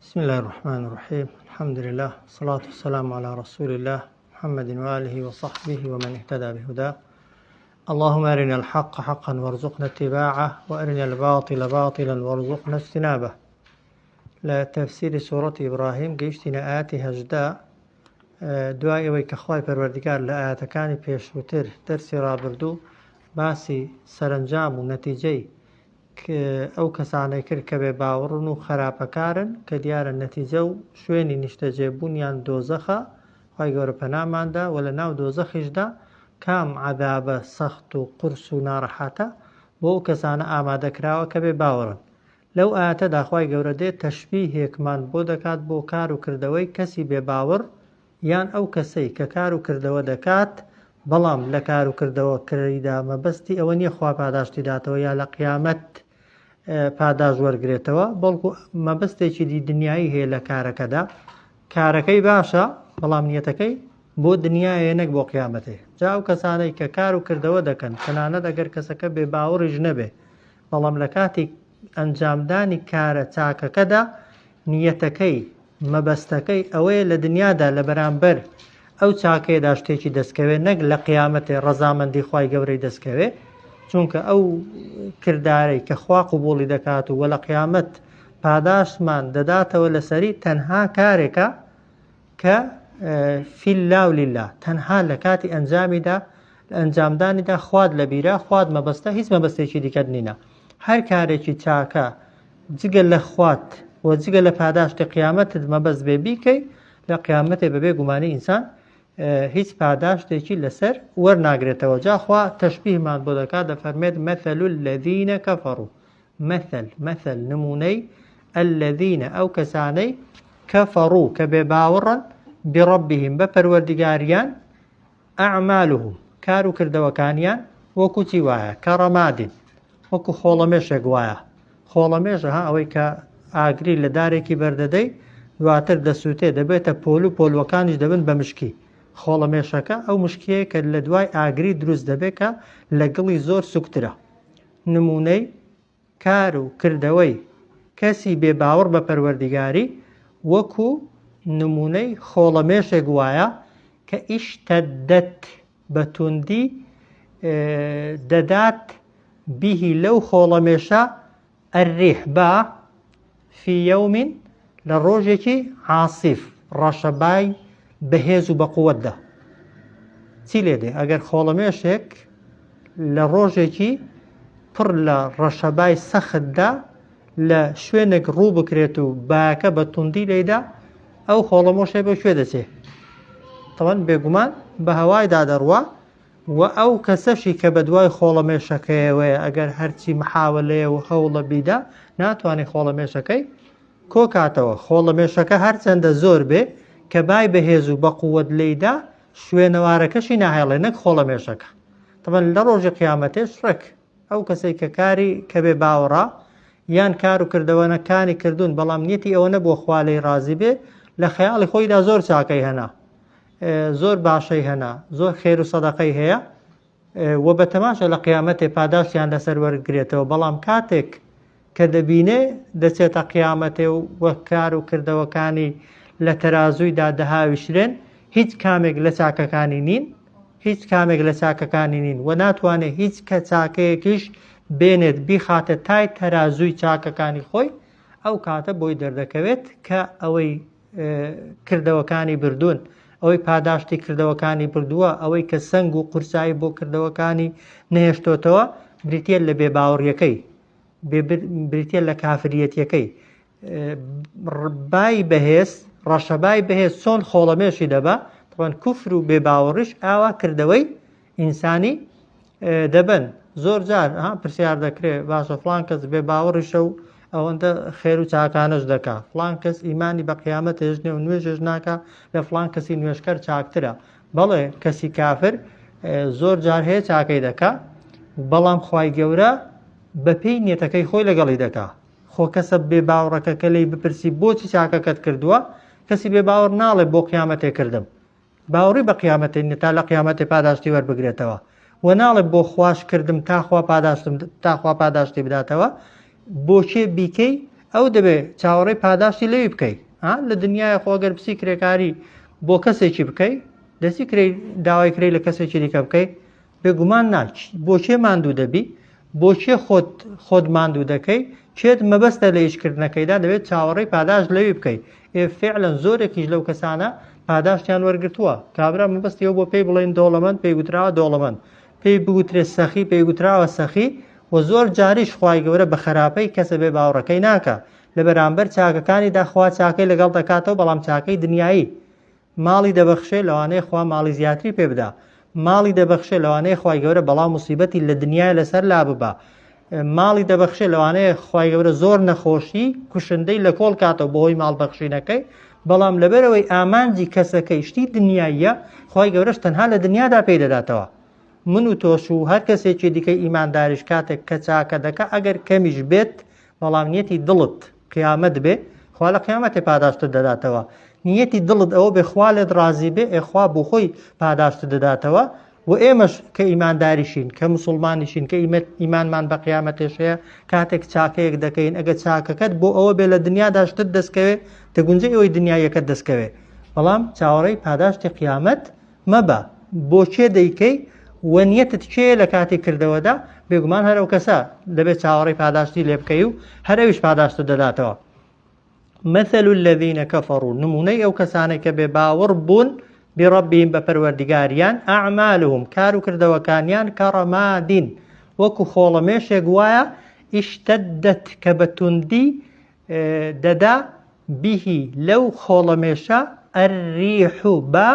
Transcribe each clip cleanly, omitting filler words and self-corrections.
بسم الله الرحمن الرحيم. الحمد لله والصلاة والسلام على رسول الله محمد وآله وصحبه ومن اهتدى بهداه. اللهم أرنا الحق حقا وارزقنا اتباعه وأرنا الباطل باطلا وارزقنا اجتنابه. لا تفسير سورة إبراهيم قيشتنا آتي هجدا دوائي ويكخواي پروردگار لآياتكاني پیشوتر درسي رابردو باسی سەرنجام و نەتیجەی ئەو کەسانەی کرد کە بێ باوەڕن و خراپەکارن کە دیارە نەتیجە و شوێنی نیشتەجێبوونیان دۆزەخە. خوای گەورە پەناماندا و لە ناو دۆزەخیشدا کام عەذابە سەخت و قورس و ناڕەحەتە بۆ ئەو کەسانە ئامادەکراوە کە بێ باوەڕن. لەو ئاەتەدا خوای گەورە دێت تەشبیهێکمان بۆ دەکات بۆ کار و کردەوەی کەسی بێ باوەڕ یان ئەو کەسەی کە کار و کردەوە دەکات بەڵام لە کار و کردەوە کردیدا مەبەستی ئەوە نییە خوا پاداشتی داتەوە یا لە قیامەت پاداش وەرگێتەوە، بەڵکو مەبەستێکی دی دنیایی هەیە لە کارەکەدا. کارەکەی باشە بەڵام نیەتەکەی بۆ دنیایە نەک بۆ قیامەتێ. جا ئەو کەسانەی کە کار و کردەوە دەکەن تەنانەت ئەگەر کەسەکە بێ باوەڕیش نەبێ بەڵام لە کاتی ئەنجامدانی کارە چاکەکەدا نیەتەکەی مەبەستەکەی ئەوەیە لە دنیادا لە بەرامبەر ئەو چاکەیەدا شتێکی دەستکەوێت نەک لە قیامەتێ ڕەزامەندی خوای گەورەی دەستکەوێت، چونکە ئەو کردارەی کە خوا قبوڵی دەکات و وە لە قیامەت پاداشمان دەداتەوە لەسەری تەنها کارێکە کە فی الله و لله، تەنها لە کاتی ئەنجامدانیدا خواد لە بیرە، خواد مەبەستە، هیچ مەبەستێکی دیکەت نینە. هەر کارێکی چاکە جگە لە خوات و جگە لە پاداشتی قیامەتت مەبەست بێ بیکەی لە قیامەتێ بەبێ گومانی ئینسان هیچ پاداشتێکی لەسەر وەرناگرێتەوە. جاخوا تەشبیهمان بۆ دەکات دەفەرمێت مەثل الذین کەفەڕوا، مەثل نمونەی الذینە ئەو کەسانەی کەفەڕوا کە بێ باوەڕن بڕەبیهم بە پەروەردگاریان ئەعمالهم کار و کردەوەکانیان وەکو چی وایە کەڕەمادین وەکو خۆڵەمێشێک وایە. خۆڵەمێشە ئەوەی کە ئاگری لە دارێکی بەردەدەی دواتر دەسووتێ دەبێتە پۆل و پۆلوەکانیش دەبن بە مشکی. خۆڵەمێشەکە ئەو مشکیەیە کە لە دوای ئاگری دروست دەبێت کە لە گڵی زۆر سوکترە. نمونەی کار و کردەوەی کەسی بێ باوەڕ بە پەروەردگاری وەکو نمونەی خۆڵەمێشێک وایە کە ئیشتەدەت بە توندی دەدات بیهی لەو خۆڵەمێشە ئەرریح با فی یەومین لە ڕۆژێکی عاسیف ڕەشەبای بەهێز و بەقووەتدا. چی لێدێ ئەگەر خۆڵەمێشێک لە ڕۆژێکی پڕ لە ڕەشەبای سەختدا لە شوێنێک ڕوو بکرێت و باکە بە توندی لێدا ئەو خۆڵەمۆشێ بە شوێ دەچێ تەوەن بێگومان بە هەوایدا دەڕوا و ئەو کەسەشی کە بە دوای خۆڵەمێشەکەیەوەیە ئەگەر هەرچی محاولەیە و هەوڵە بیدا ناتوانێت خۆڵەمێشەکەی کۆ کاتەوە. خۆڵەمێشەکە هەرچەندە زۆر بێ کە بای بەهێز و بە قووەت لێیدا شوێنەوارەکەشی ناهێڵێ نەک خۆڵەمێشەکە. تەمەن لە ڕۆژی قیامەتێش ڕێک ئەو کەسەی کە کاری کە بێ باوەڕا یان کار و کردەوەنەکانی کردوون بەڵام نیەتی ئەوە نەبووە خوا لێی ڕازی بێ لە خەیاڵی خۆیدا زۆر چاکەی هەنا، زۆر باشەی هەنا، زۆر خێر و سەدەقەی هەیە و بە تەماشا لە قیامەتێ پاداشتیان لەسەر وەرگرێتەوە، بەڵام کاتێک کە دەبینێ دەچێتە قیامەتێ و وە کار و کردەوەکانی لە تەرازوویدا دەهاویشرێن هیچ کامێک لە چاکەکانی نین، هیچ کامێک لە چاکەکانی نین و ناتوانێت هیچ کە چاکەیەکیش بێنێت بیخاتە تای تەرازووی چاکەکانی خۆی. ئەو کاتە بۆی دەردەکەوێت کە ئەوەی کردەوەکانی بردوون، ئەوەی پاداشتی کردەوەکانی بردووە، ئەوەی کە سەنگ و قورسایی بۆ کردەوەکانی نەهێشتۆتەوە بریتێت لە بێباوەڕیەکەی، بریتێت لە کافریەتیەکەی. بای بەهێز ڕەشەبای بەهێز چۆن خۆڵەمێشی دەبە تەوەن کوفر و بێباوەڕیش ئاوا کردەوەی ئینسانی دەبن. زۆر جار پرسیار دەکرێت باشە فڵان کەس بێ باوەڕیشە و ئەوەندە خێر و چاکانەش دەکا، فڵان کەس ئیمانی بە قیامەت هێژنێ و نوێژش ناکە لە فڵان کەسی نوێژکەر چاکترە. بەڵێ کەسی کافر زۆر جار هەیە چاکەی دەکا بەڵام خوای گەورە بەپێی نیەتەکەی خۆی لەگەڵی دەکا. خۆ کەسە بێ باوەڕەکە کە لەی بپرسی بۆچی چاکەکەت کردووە کەسی بێ باوەڕ ناڵێ بۆ قیامەتێ کردم، باوەڕی بە قیامەتێ نیە تا لە قیامەتێ پاداشتی وەربگرێتەوە و ناڵێ بۆ خوش کردم تاخوا پاداشتی بداتەوە. بۆچێ بیکەی ئەو دەبێت چاوەڕێی پاداشتی لەوی بکەیت لە دنیای خۆگەر پسی کرێکاری بۆ کەسێکی بکەیت دەستی داوای کرێ لە کەسێکی دیکە بکەیت بێگومان ناچ بۆچێ ماندوو دەبی بۆچێ خۆت ماندوو دەکەی چێت مەبەستە لە ئیشکردنەکەیدا دەبێت چاوەڕێی پاداش لەوی بکەیت فعلا زۆرێکیش لەو کەسانە پاداشتیان وەرگرتووە کابرا مەبەستیەوە بۆ پێی بڵێن دۆڵەمەند پێی گوتراوە دۆڵەمەند پێی بگوترێت سەخی پێی گوتراوە سەخی و زۆر جاریش خوای گەورە بە خراپەی کەسە بێ باوڕەکەی ناکە لە بەرامبەر چاکەکانی داخوا چاکەی لەگەڵ دەکاتەوە بەڵام چاکەی دنیایی ماڵی دەبەخشێ لەوانەیە خوا ماڵی زیاتری پێ بدا ماڵی دەبەخشێ لەوانەیە خوای گەورە بەڵام موسیبەتی لە دنیای لەسەر لا ببا ماڵی دەبەخشێ لەوانەیە خوای گەورە زۆر نەخۆشی کوشندەی لە کۆڵ کاتەوە بەهۆی ماڵبەخشینەکەی بەڵام لەبەرەوەی ئامانجی کەسەکەی شتی دنیاییە خوای گەورەش تەنها لە دنیادا پێی دەداتەوە من و تۆش و هەر کەسێکی دیکەی ئیمانداریش کاتێک کە چاکە دەکە ئەگەر کەمیش بێت بەڵام نیەتی دڵت قیامەت بێ خوا لە قیامەتێ پاداشت دەداتەوە نیەتی دڵت ئەوە بێ خوا لێت ڕازی بێ ئێخوا بۆ خۆی پاداشت دەداتەوە و ئێمەش کە ئیمانداریشین کە موسڵمانیشین کە ئیمانمان بە قیامەتێشەیە کاتێک چاکەیەک دەکەین ئەگە چاکەکەت بۆ ئەوە بێ لە دنیادا شتت دەستکەوێت دەگونجێ ئەوەی دنیایەکەت دەستکەوێت بەڵام چاوەڕێی پاداشتی قیامەت مەبە بۆچێ دەیکەی وەنیەتت چێ لە کاتی کردەوەدا بێگومان هەر ئەو کەسە دەبێت چاوەڕێی پاداشتی لێ بکەی و هەرەویش پاداشت دەداتەوە مثل الذين كفروا نمونەی ئەو کەسانێک کە بێ باوەڕ بوون بربهم بپەروەردگاریان ئەعمالهم کار و کردەوەکانیان کەڕەمادین وەکو خۆڵەمێشێک وایە ئیشتەدەت کە بە توندی دەدا بیهی لەو خۆڵەمێشە ئەرریح بە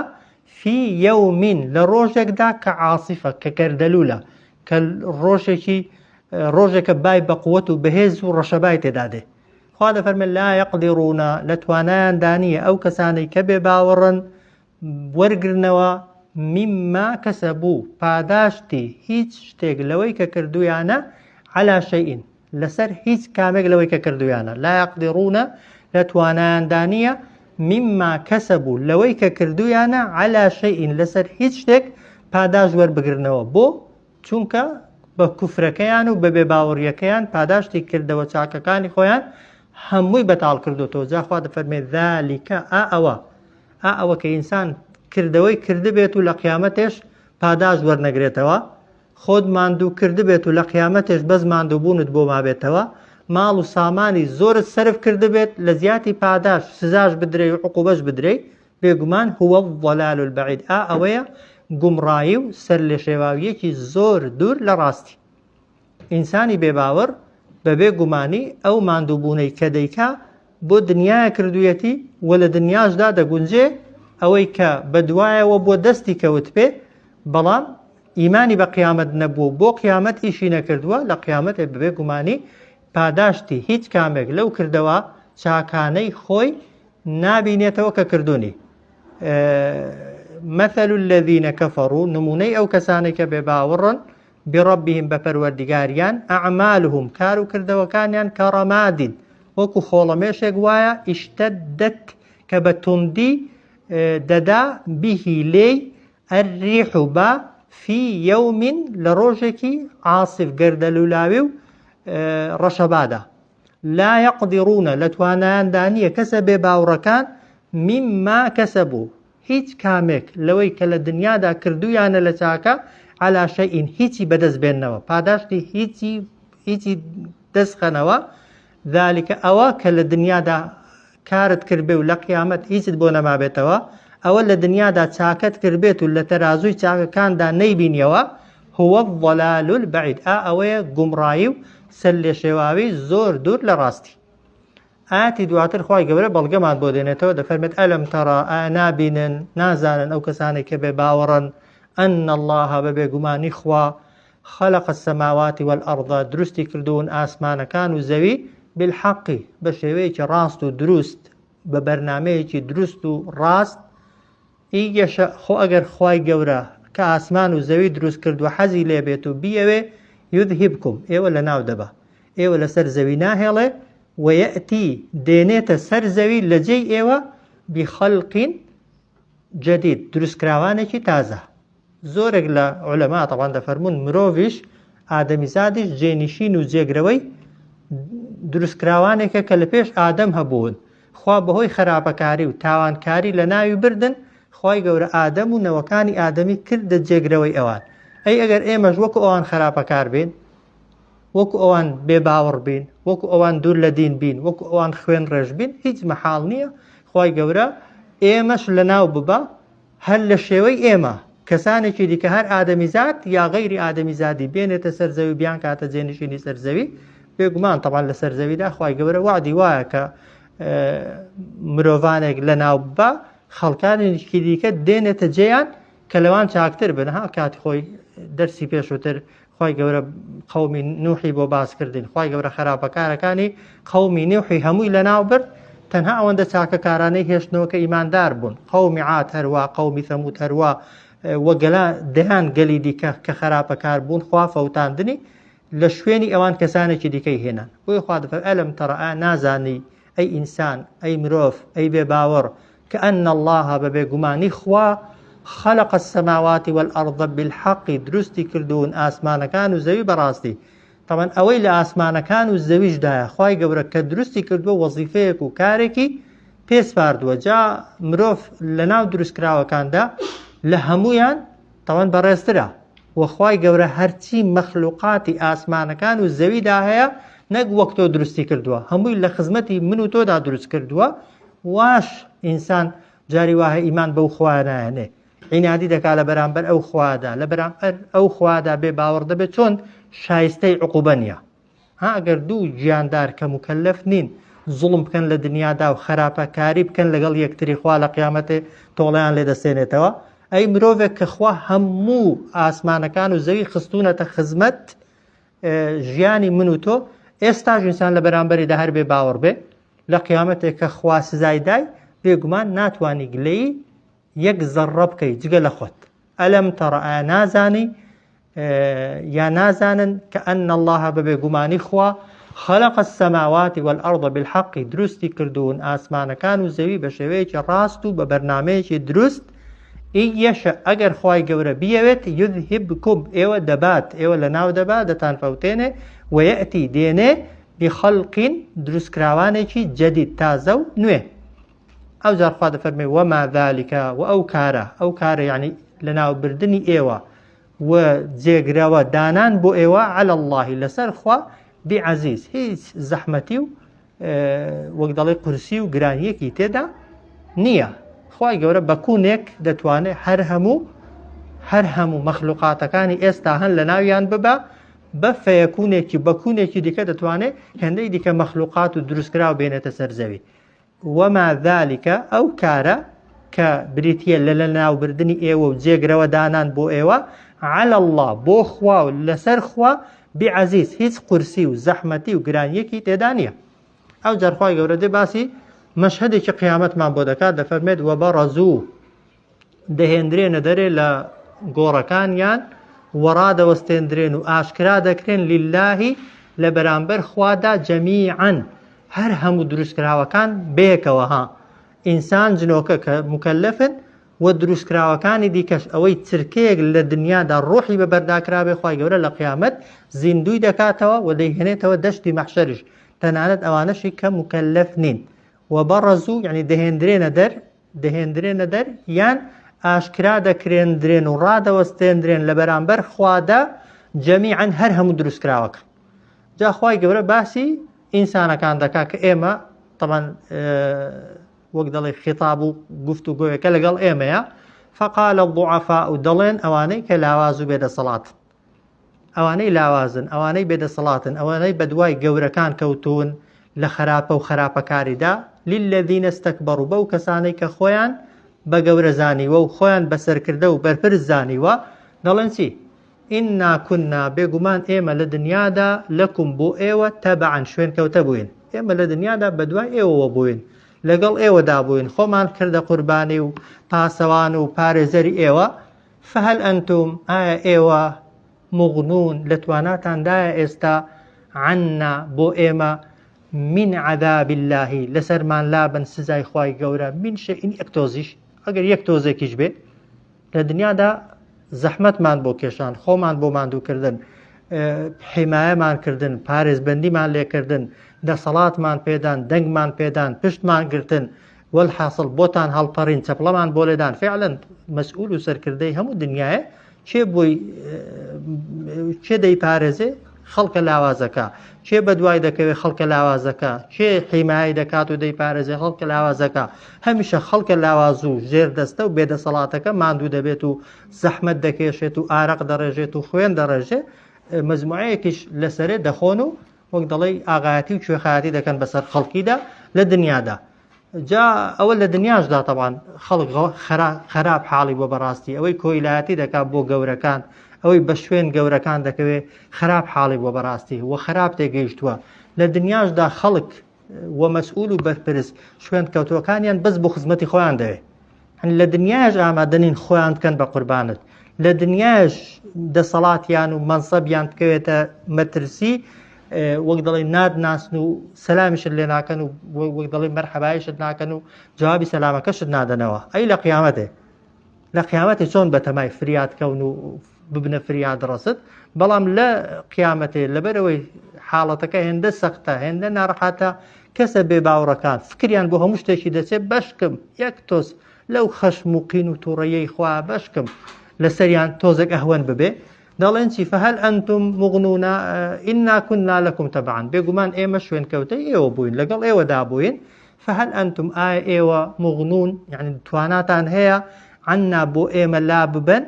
فی یەومین لە ڕۆژێکدا کە عاسیفە کە کەردەلوولە کە ڕۆژێکە بای بە قووەت و بەهێز و ڕەشەبای تێدادێ خوا دەفەرمێت لا یەقدیڕونە لە توانایاندا نییە ئەو کەسانەی کە بێ باوەڕن وەرگرنەوە میما کەسەبوو پاداشتی هیچ شتێک لەوەی کە کردویانە عەلا شەیئین لەسەر هیچ کامێک لەوەی کە کردویانە لا یەقدیڕونە لە توانایاندا نییە میما کەسەبوو لەوەی کە کردویانە عەلا شەیئین لەسەر هیچ شتێک پاداش وەربگرنەوە بۆ چونکە بە کوفرەکەیان و بە بێباوەڕیەکەیان پاداشتی کردەوە چاکەکانی خۆیان هەمووی بەتاڵ کردوتەوە جاخوا دەفەرمێت ذالکە ئەوە کە ئینسان کردەوەی کردبێت و لە قیامەتێش پاداش وەرنەگرێتەوە خۆت ماندوو کردبێت و لە قیامەتێش بەس ماندووبوونت بۆ مابێتەوە ماڵ و سامانی زۆرت سەرف کردبێت لە زیاتی پاداش سزاش بدرێ و عقوبەش بدرێ بێگومان هو الضلال البعید ئەوەیە گومڕایی و سەر لە شێواویەکی زۆر دوور لە ڕاستی ئینسانی بێباوەڕ بەبێ گومانی ئەو ماندووبوونەی کە دەیکا بۆ دنیای کردوویەتی و لە دنیاشدا دەگونجێ ئەوەی کە بەدوایەوە بۆ دەستی کەوت پێ بەڵام ئیمانی بە قیامەت نەبووە بۆ قیامەت ئیشی نەکردووە لە قیامەتێ بەبێ گومانی پاداشتی هیچ کامێک لەو کردەوە چاکانەی خۆی نابینێتەوە کە کردوونی مثل الذين كفروا نمونەی ئەو کەسانێک کە بێ باوەڕن بربهم بپەروەردگاریان ئەعمالهم کار و کردەوەکانیان کەڕەمادین وەکو خۆڵەمێشێک وایە ئیشتەدەت کە بە توندی دەدا بیهی لێی ئەرریح بە فی یەومین لە ڕۆژێکی عاسف گەردەلولاوی و ڕەشەبادا لا یەقدیڕونە لە توانایاندا نییە کەسە بێ باوڕەکان میما کەسەبوو هیچ کامێک لەوەی کە لە دنیادا کردویانە لە چاکە عەلا شەیئین هیچی بەدەست بێننەوە پاداشتی هیچی دەستخەنەوە ذالکە ئەوە کە لە دنیادا کارت کردبێ و لە قیامەت هیچت بۆ نەمابێتەوە ئەوە لە دنیادا چاکەت کردبێت و لە تەرازووی چاکەکاندا نەیبینیەوە هو الضلال البعید ئەوەیە گومڕایی و سەر لێ شێواوی زۆر دوور لە ڕاستی ئاەتی دواتر خوای گەورە بەڵگەمان بۆ دێنێتەوە دەفەرمێت ئەلەم تەڕا نابینن نازانن ئەو کەسانێک کە بێ باوەڕن ئەن الله بەبێ گومانی خوا خەلق السەماوات والئەڕض دروستی کردوون ئاسمانەکان و زەوی بالحەقی بە شێوەیەکی ڕاست و دروست بە بەرنامەیەکی دروست و ڕاست ئیگەشە خۆ ئەگەر خوای گەورە کە ئاسمان و زەوی دروست کردووە حەزی لێبێت و بیەوێ یودهیبکم ئێوە لە ناو دەبە ئێوە لەسەر زەوی ناهێڵێ وەیەتی دێنێتە سەر زەوی لە جێی ئێوە بخەلقین جەدید دروستکراوانێکی تازە زۆرێک لە عولەما تەڵان دەفەرمون مرۆڤیش ئادەمیزادیش جێنشین و جێگرەوەی دروستکراوانێکە کە لە پێش ئادەم هەبوون خوا بەهۆی خراپەکاری و تاوانکاری لە ناوی بردن خوای گەورە ئادەم و نەوەکانی ئادەمی کردە جێگرەوەی ئەوان ئەگەر ئێمەش وەکو ئەوان خراپەکار بین وەکو ئەوان بێباوەڕ بین وەکو ئەوان دوور لە دین بین وەکو ئەوان خوێن ڕێژ بین هیچ مەحاڵ نییە خوای گەورە ئێمەش لە ناو ببە هەر لە شێوەی ئێمە کەسانێکی دیکە هەر ئادەمیزاد یا غەیری ئادەمیزادی بێنێتە سەرزەوی بیان کاتە جێنشینی سەرزەوی بێگومان تەبان لە سەرزەویدا خوای گەورە وعدی وایە کە مرۆڤانێک لە ناو ببە خەڵکانێکی دیکە دێنێتە جێیان کە لەوان چاکتر بن ها کاتی خۆی دەرسی پێشووتر خوای گەورە قەومی نوحی بۆ باسکردین خوای گەورە خراپەکارەکانی قەومی نوحی هەمووی لە ناو برد تەنها ئەوەندە چاکەکارانەی هێشتنەوەکە ئیماندار بوون قەومی عاد هەروە قەومی ثەمود هەروە وەگەلا دەیان گەلی دیکە کە خراپەکار بوون خوا فەوتاندنی لە شوێنی ئەوان کەسانێکی دیکەی هێنان بۆی خوا دەفەرمێ ئەلەم تەڕە نازانی ئەی ئینسان ئەی مرۆڤ ئەی بێباوەڕ کە ئەن الله بەبێگومانی خوا خلق السماوات والأرض بالحق دروستی کردوون ئاسمانەکان و زەوی بەڕاستی طبعا ئەوەی لە ئاسمانەکان و زەویشدایە خوای گەورە کە دروستی کردووە وەزیفەیەک و کارێکی پێسپاردووە جا مرۆڤ لە ناو دروستکراوەکاندا لە هەمویان طبعا بەڕێزترە وەخوای گەورە هەرچی مەخلوقاتی ئاسمانەکان و زەویدا هەیە نەک وەک تۆ دروستی کردووە هەمووی لە خزمەتی من و تۆدا دروست کردووە واش ئینسان جاری وایە ئیمان بەو خوا نایەنێ عینادی دەکا لە بەرامبەر ئەو خوادا لە بەرامبەر ئەو خوادا بێ باوەڕ دەبێت چۆن شایستەی عقوبە نییە ها ئەگەر دوو گیاندار کە مکەلەف نین زوڵم بکەن لە دنیادا و خراپەکاری بکەن لەگەڵ یەکتری خوا لە قیامەتێ تۆڵەیان لێ دەسێنێتەوە ئەی مرۆڤێک کە خوا هەموو ئاسمانەکان و زەوی خستوونەتە خزمەت ژیانی من و تۆ ئێستا ئینسان لە بەرامبەریدا هەر بێ باوەڕ بێ لە قیامەتێک کە خوا سزای دای بێگومان ناتوانی گلەی یەک زەڕە بکەیت جگە لە خۆت ئەلەم تەڕە نازانی یا نازانن کە ئەن الله بەبێگومانی خوا خلق السماوات والأرض بالحق دروستی کردوون ئاسمانەکان و زەوی بە شێوەیەکی ڕاست و بە بەرنامەیەکی دروست ئیەشە ئەگەر خوای گەورە بیەوێت یذهبکم ئێوە دەبات ئێوە لە ناو دەبات دەتان فەوتێنێ وەیەتی دێنێ بخەڵقین دروستکراوانێکی جەدید تازە و نوێ ئەو جار خوا دەفەرمێ وەما ذالکە و ئەو کارە یعنی لە ناوبردنی ئێوە و جێگرەوە دانان بۆ ئێوە عەلی الله لەسەر خوا بعەزیز هیچ زەحمەتی و وەک دەڵێ قورسی و گرانیەکی تێدا نییە خوای گەورە بەکوونێک دەتوانێت هەر هەموو مەخلوقاتەکانی ئێستا هەن لە ناویان ببە بە فەیەکوونێکی بەکوونێکی دیکە دەتوانێت هێندەی دیکە مەخلوقات و دروستکراو بێنێتە سەر زەوی وەما ذالکە ئەو کارە کە بریتیە لە ناوبردنی ئێوە و جێگرەوە دانان بۆ ئێوە عەلی الله بۆ خوا و لەسەر خوا بعەزیز هیچ قورسی و زەحمەتی و گرانیەکی تێدا نییە ئەو جار خوای گەورە دێ باسی مەشهەدێکی قیامەتمان بۆ دەکات دەفەرمێت وەبەڕەزوو دەهێنرێنە دەرێ لە گۆڕەکانیان وەڕادەوەستێنرێن و ئاشکرا دەکرێن للهی لە بەرامبەر خوادا جەمیعەن هەر هەموو دروستکراوەکان بێکەوە ها ئینسان جنۆکە کە مکەلەفن و دروستکراوەکانی دیکەش ئەوەی چرکەیەک لە دنیادا ڕۆحی بە بەرداکرابێ خوای گەورە لە قیامەت زیندوی دەکاتەوە و دەیهێنێتەوە دەشتی مەحشەرش تەنانەت ئەوانەشی کە مکەلەف نین وەبەڕەزوو یعنی دەهێندرێنە دەر یان ئاشکرا دەکرێندرێن و ڕادەوەستێندرێن لە بەرامبەر خوادا جەمیعەن هەر هەموو دروستکراوەکە جا خوای گەورە باسی ئینسانەکان دەکا کە ئێمە طبعا وەک دەڵێ خیتاب و گفتوگۆیەکە لەگەڵ ئێمەیە فقال الضعفاء و دەڵێن ئەوانەی کە لاواز و بێدەسەڵاتن ئەوانەی لاوازن ئەوانەی بێدەسەڵاتن ئەوانەی بەدوای گەورەکان کەوتون لە خراپە و خراپەکاریدا للذین استەکبەڕوا بەو کەسانەی کە خۆیان بە گەورە زانیوە و خۆیان بەسەرکردە و بەرپرس زانیوە دەڵێن چی ئینا کونا بێگومان ئێمە لە دنیادا لەکم بۆ ئێوە تەبعەن شوێن کەوتە بووین ئێمە لە دنیادا بەدوای ئێوەوە بووین لەگەڵ ئێوەدا بووین خۆمان کردە قوربانی و پاسەوان و پارێزەری ئێوە فهل ئەنتم ئایا ئێوە مغنون لە تواناتاندایە ئێستا عنا بۆ ئێمە من عذاب الله لەسەرمان لابن سزای خوای گەورە من شەئین یەک تۆزیش ئەگەر یەک تۆزێکیش بێت لە دنیادا زەحمەتمان بۆ کێشان خۆمان بۆ ماندووکردن حمایەمان کردن، پارێزبەندیمان لێکردن، دەسەڵاتمان پێدان، دەنگمان پێدان، پشتمان گرتن، والحاصل بۆتان هەڵپەڕین، چەپڵەمان بۆ لێدان. فعلەن مەسئول و سەرکردەی هەموو دنیاە چێ دەیپارێزێ؟ خەڵکە لاوازەکە. چێ بەدوای دەکەوێت؟ خەڵکە لاوازەکە. چێ حیمایی دەکات و دەیپارێزێ؟ خەڵکە لاوازەکە. هەمیشە خەڵکە لاواز و ژێردەستە و بێدەسەڵاتەکە ماندوو دەبێت و زەحمەت دەکێشێت و ئارەق دەڕێژێت و خوێن دەڕێژێت. مەجموعەیەکیش لەسەرێ دەخۆن و وەک دەڵێ ئاغایەتی و کوێخایەتی دەکەن بەسەر خەڵکیدا لە دنیادا. جا ئەوە لە دنیاشدا تەبان خەڵک خراپ حاڵی بۆ بەڕاستی، ئەوەی کۆیلایەتی دەکات بۆ گەورەکان، ئەوەی بە شوێن گەورەکان دەکەوێت خراپ حاڵی بۆ بەڕاستی وە خراپ تێگەیشتووە. لە دنیاشدا خەڵک وە مەسئول و بەرپرس شوێن کەوتوەکانیان بەس بۆ خزمەتی خۆیان دەوێت. لە دنیاش ئامادەنین خۆیان بکەن بە قوربانت. لە دنیاش دەسەڵاتیان و مەنسەبیان بکەوێتە مەترسی، وەک دەڵێ نادناسن و سەلامیشت لێ ناکەن و وەک دەڵێ مەرحەبایشت ناکەن و جوابی سەلامەکەشت نادەنەوە. ئەی لە قیامەتێ چۆن بەتەمای فریادکەون و ببنە فریاد ڕەست. بەڵام لە قیامەتێ لەبەرەوەی حاڵەتەکە هێندە سەختە، هێندە ناڕەحاتە، کەسە بێ باوڕەکان فکریان بۆ هەموو شتێکی دەچێت بەشکم یەک تۆز لەو خەشم و قین و تووڕەیەی خوا بەشکم لەسەریان تۆزێک ئەهوەن ببێ. دەڵێن چی؟ فهل ئەنتم مغنون ئنا كنا لكم تبعا. بێگومان ئێمە شوێنکەوتەی ئێوە بووین، لەگەڵ ئێوەدا بووین. فهل ئەنتم ئایا ئێوە مغنون، یعنی تواناتان هەیە عنا بۆ ئێمە لا ببن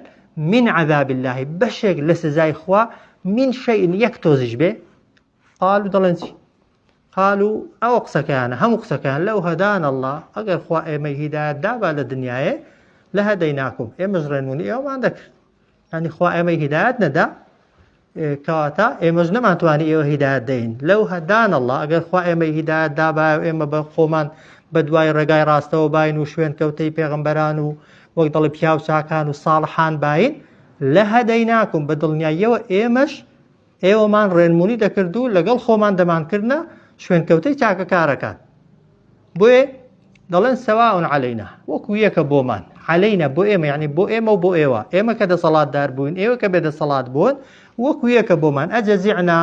من عذاب الله، بەشێک لە سزای خوا، من شيء یەک تۆزیش بێ. قالوا دەڵێن چی؟ قالوا ئەوە قسەکەیانە، هەموو قسەکەیان لەو هەدان الله، ئەگەر خوا ئێمەی هیدایەت دابا لە دنیاە لە هەدەیناکم، ئێمەش ڕێنمونی ئێوەمان دەکرد. ینی خوا ئێمەی هیدایەت نەدا، کەواتە ئێمەش نەمانتوانی ئێوە هیدایەت دەین. لەو هەدان الله، ئەگەر خوا ئێمەی هیدایەت دابا و ئێمە بە خۆمان بە دوای ڕێگای ڕاستەوە باین و شوێن کەوتەی پێغەمبەران و وەک دەڵێ پیاو چاکان و ساڵحان باین، لە هەدەیناکم بە دڵنیاییەوە ئێوەمان ڕێنمونی دەکرد و لەگەڵ خۆمان دەمانکردنە شوێن کەوتەی چاکەکارەکان. بۆیە دەڵێن سەواء عەلەینا، وەکو یەکە بۆمان، عەلەینا بۆ ئێمە، یعنی بۆ ئێمە و بۆ ئێوە، ئێمە کە دەسەڵاتدار بووین، ئێوە کە بێدەسەڵات بوون، وەکو یەکە بۆمان. ئەجەزیعنا،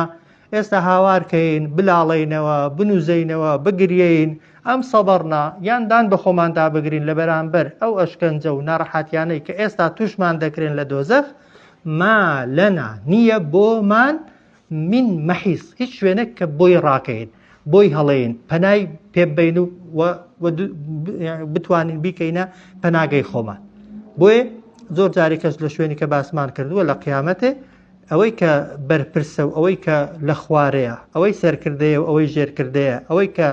ئێستا هاوارکەین، بلاڵێنەوە، بنووزەینەوە، بگرێین، ئەم سەبەڕنا، یاندان بە خۆماندا بگرین لە بەرامبەر ئەو ئەشکەنجە و ناڕەحەتیانەی کە ئێستا توشمان دەکرێن لە دۆزەخ. ما لەنا نییە بۆمان من مەحیس، هیچ شوێنێک کە بۆی ڕاکەین، بۆی هەڵەین، پەنای پێبین و بتوانین بیکەینە پەناگەی خۆمان. بۆیە زۆر جاری کەس لە شوێنی کە باسمان کردووە لە قیامەتێ، ئەوەی کە بەرپرسە و ئەوەی کە لە خوارەیە، ئەوەی سەرکردەیە و ئەوەی ژێرکردەیە، ئەوەی کە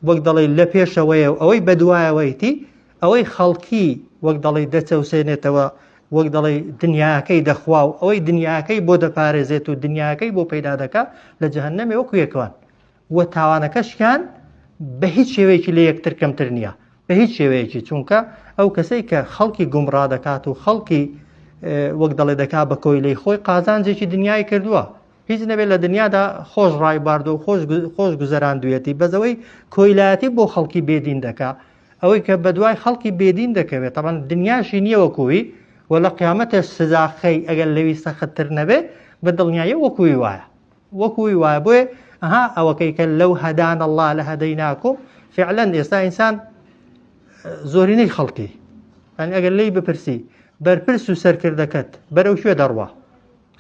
وەک دەڵێ لە پێشەوەیە و ئەوەی بەدوایەوەیتی، ئەوەی خەڵکی وەک دەڵێ دەچەوسێنێتەوە، وەک دەڵێ دنیاکەی دەخوا و ئەوەی دنیاکەی بۆ دەپارێزێت و دنیاکەی بۆ پەیدا دەکات لە جەهەنەمێ وەکو یەکوان. وە تاوانەکەشیان بە هیچ شێوەیەکی لە یەکتر کەمتر نییە، بە هیچ شێوەیەکی، چونکە ئەو کەسەی کە خەڵکی گومڕا دەکات و خەڵکی وەک دەڵێ دەکات بە کۆیلەی خۆی، قازانجێکی دنیای کردووە. هیچ نەبێت لە دنیادا خۆش ڕای باردۆ و خۆش گوزەراندوێتی، بەزەوەی کۆیلایەتی بۆ خەڵکی بێدین دەکات، ئەوەی کە بەدوای خەڵکی بێدین دەکەوێت. تەمان دنیاشی نییە وەکووی، و لە قیامەتە سزاخەی ئەگەر لەوی سەختتر نەبێ بە دڵنیایە وەکووی وایە، وەکووی وایە. بۆیە ئەوەکەی کە لەو هەدان الله لە هەدەیناکم، فعلەن ئێستا ئینسان زۆرینەی خەڵکی، یعنی ئەگەر لی بپرسی بەرپرس و سەرکردەکەت بەرەو شوێ دەڕوا،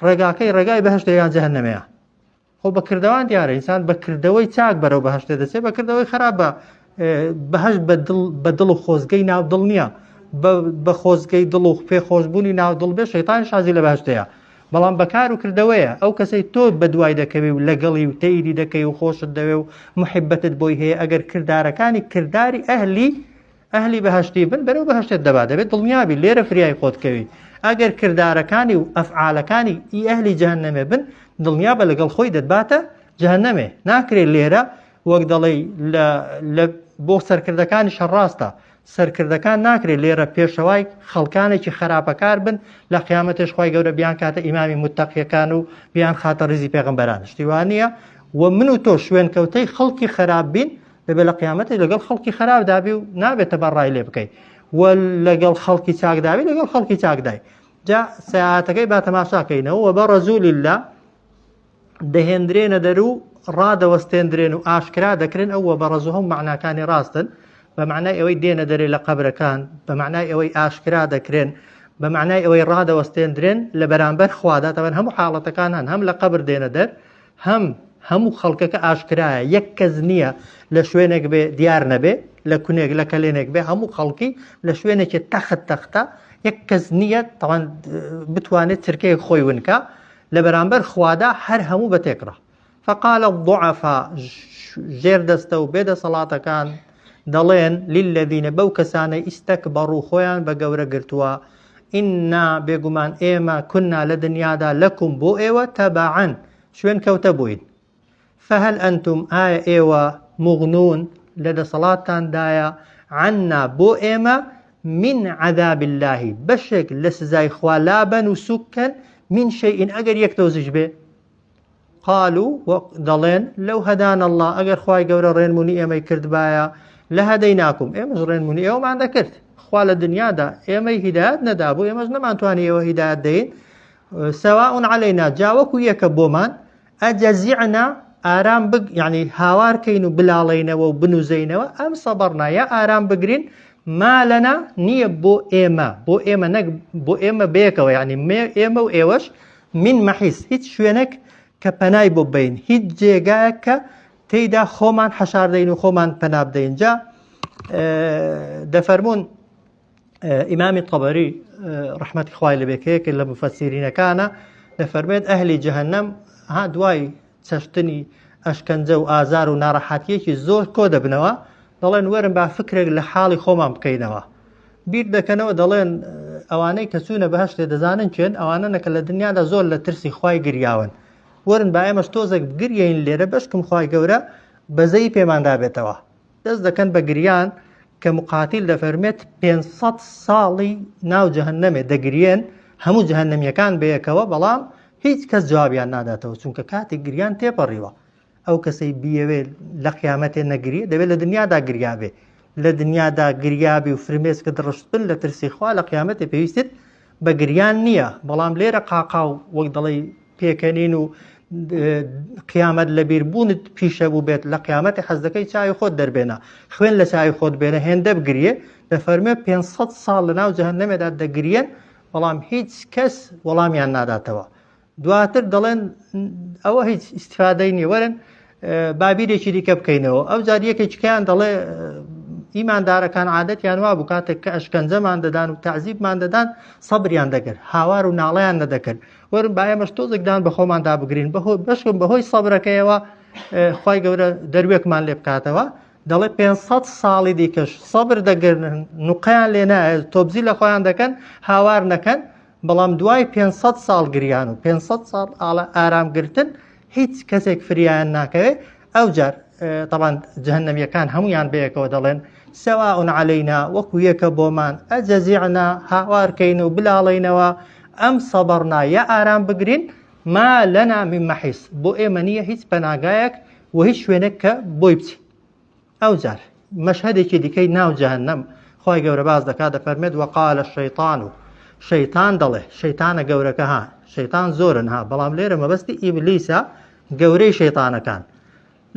ڕێگاکەی ڕێگای بەهەشتە یان جەهەنەمەیە. خۆ بەکردەوان دیارە ئینسان بەکردەوەی چاک بەرەو بەهەشتە دەچێت، بەکردەوەی خراپ بەهەشت بە دڵ و خۆزگەی ناو دڵ نییە، بە خۆزگەی دڵ و پێخۆشبوونی ناو دڵ بێ، شەیتان شازی لە بەهەشتەیە. بەڵام بەکار و کردەوەیە، ئەو کەسەی تۆ بەدوای دەکەوێ و لەگەڵی و تەیری دەکەی و خۆشت دەوێ و محبەتت بۆی هەیە، ئەگەر کردارەکانی کردداری ئەهلی بەهەشتی بن، بەرەو بەهەشتت دەبات، دەبێت دڵنیابی لێرە فریای خۆتکەوی. ئەگەر کردارەکانی و ئەفعالەکانی ئەهلی جەهەنەمێ بن، دڵنیابە لەگەڵ خۆی دەباتە جەهەنەمێ، ناکرێت لێرە وەک دەڵێ بۆ سەرکردەکانی شەڕاستە، سەرکردەکان ناکرێت لێرە پێشەوای خەڵکانێکی خراپەکار بن، لە قیامەتش خوای گەورە بیان کاتە ئیمامی متەقیەکان و بیان خاتە ڕیزی پێغەمبەران. شتی وان نییە و من و تۆ شوێن کەوتەی خەڵکی خراپ بین، دەبێت لە قیامەتی لەگەڵ خەڵکی خراپ دابی و نابێتە بەڕای لێ بکەیت، و لەگەڵ خەڵکی چاک دابی لەگەڵ خەڵکی چاک دای. جا سەیاتەکەی با تەماشاکەینەوە و بە ڕەزولی الله دەهێنرێنە دەرو ڕادەوەستێنرێن و ئاشکرا دەکرێن ئەوە بەڕەز و هەم معناکانی ڕاستن بە معنای ئەوەی دێنە دەرێ لە قەبرەکان بە معنای ئەوەی ئاشکرا دەکرێن بە معنای ئەوەی ڕادەوەستێنرێن لە بەرامبەر خوادا تەوەن هەموو حاڵەتەکان هەن هەم لە قەبر دێنە دەر هەموو خەڵکەکە ئاشکرایە یەک کەس نییە لە شوێنێک بێ دیار نەبێ لە کونێک لە کەلێنێک بێ هەموو خەڵکی لە شوێنێکی تەختە یەک کەس نییە تەوان بتوانێت چرکەیەک خۆی ونکە لە بەرامبەر خوادا هەر هەموو بەتێکڕە فقال الضعفاء ژێر دەستە و بێدە سەڵاتەکان دەڵێن للذینە بەو کەسانەی ئیستەکبەڕوا خۆیان بە گەورە گرتووە ئیننا بێگومان ئێمە کوننا لە دنیادا لەکم بۆ ئێوە تەبەعەن شوێن کەوتە بووین فهل ئەنتم ئایا ئێوە مغنون لە دەسەڵاتتاندایە عنا بۆ ئێمە من عذاب الله بەشێک لە سزای خوا لابەن و سوکەن من شەیئین ئەگەر یەک تۆزیش بێ قالوا دەڵێن لەو هەدان الله ئەگەر خوای گەورە ڕێنمونی ئێمەی کردبایە لە هەدەیناکم ئێمەش ڕێنمونی ئێوەمان دەکرد خوا لە دنیادا ئێمەی هیدایەت نەدابوو ئێمەش نەمانتوانی ئێوە هیدایەت دەین سەواء عەلەینا جاوەکو یەکە بۆمان ئەجەزیعنا ئارام یعنی هاوارکەین و بلاڵینەوە و بنووزەینەوە ئەم سەبەڕنا یا ئارام بگرین ما لەنا نییە بۆ ئێمە نەک بۆ ئێمە بەیەکەوە یعنی ئێمە و ئێوەش من مەحیس هیچ شوێنێک کە پەنای بۆ بین هیچ جێگایەک کە تێیدا خۆمان حەشاردەین و خۆمان پەنا بدەین جا دەفەرمونون ئیمامی طەبەری ڕەحمەتی خوای لەبێکەیەک لە مفەسیرینەکانە دەفەرمێت ئەهلی جەهەنەم ها دوای چەشتنی ئەشکەنجە و ئازار و ناڕەحەتیەکی زۆر کۆ دەبنەوە دەڵێن وەرن با فکرێک لە حاڵی خۆمان بکەینەوە بیر دەکەنەوە دەڵێن ئەوانەی کە چوونە بەهەشتێ دەزانن چێن ئەوانەنەکە لە دنیادا زۆر لە ترسی خوای گریاون وەرن با ئێمەش تۆزێک بگریین لێرە بەشکم خوای گەورە بەزەی پێماندا بێتەوە دەست دەکەن بە گریان کە مقاتیل دەفەرمێت 500 ساڵی ناو جەهەنەمێ دەگرێن هەموو جەهەنەمیەکان بەیەکەوە بەڵام هیچ کەس جوابیان ناداتەوە چونکە کاتی گریان تێپەڕیوە ئەو کەسەی بیەوێ لە قیامەتێ نەگری دەبێت لە دنیادا گریابێ لە دنیادا گریابی و فرمێسکە دڕشت بن لە ترسی خوا لە قیامەتێ پێویستت بە گریان نییە بەڵام لێرە قاقاو وەک دەڵێ پێکەنین و قیامەت لە بیربوونت پیشە بوو بێت لە قیامەتی حەز دەکەی چاوی خۆت دەربێنە خوێن لە چاوی خۆت بێنە هێندە بگریێ دەفەرمێ 500 ساڵ لە ناو جەهەنەمێدا دەگریێن بەڵام هیچ کەس وەڵامیان ناداتەوە دواتر دەڵێن ئەوە هیچ ئیسیفادەی نیە وەرن بابیرێکی دیکە بکەینەوە ئەو جار یەکێکیان دەڵێ ئیماندارەکان عادەتیان وا بوو کاتێک کە ئەشکەنجەمان دەدان و تەعزیبمان دەدان سەبریان دەکرد هاوار و ناڵەیان نەدەکرد وەرن با ئێمەش تۆزێکدان بە خۆماندا بگرین بەشکم بەهۆی سەبرەکەیەوە خوای گەورە دەروێکمان لێ بکاتەوە دەڵێ 500 ساڵی دیکەش سەبر دەگرن نوقەیان لێ نایە تۆبزی لە خۆیان دەکەن هاوار نەکەن بەڵام دوای 500 ساڵ گریان و 500 ساڵ ئارامگرتن هیچ کەسێک فریایان ناکەوێت ئەو جار طبعا جەهەنەمیەکان هەمویان بەیەکەوە دەڵێن سەواء عەلەینا وەکو یەکە بۆمان ئەجەزیعنا هاوارکەین و بلاڵینەوە ئەم سەبەڕنا یا ئارام بگرین ما لەنا من مەحیس بۆ ئێمە نییە هیچ پەناگایەک و هیچ شوێنێک کە بۆی بچین ئەو جار مەشهەدێکی دیکەی ناو جەهەنەم خۆی گەورە باز دەکات دەفەرمێت وەقالە الشەیطان و شەیطان دەڵێ شەیطانە گەورەکە ها شەیطان زۆرن ها بەڵام لێرە مەبەستی ئیبلیسە گەورەی شەیطانەکان